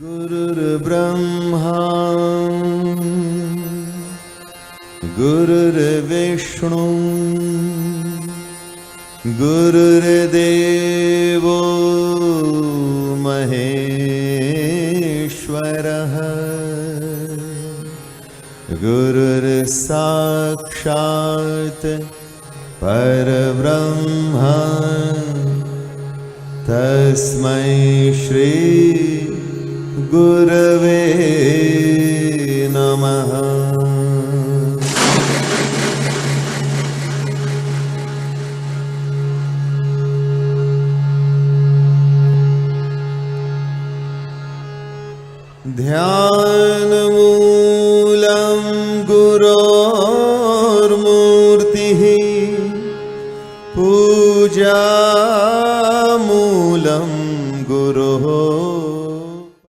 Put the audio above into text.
गुरुर्ब्रह्मा गुरुर्विष्णु गुरुर्देवो महेश्वरः गुरुर्साक्षात् परब्रह्म तस्मै श्री गुरवे नमः। ध्यानमूलं गुरोर्मूर्तिः पूजामूलं गुरोः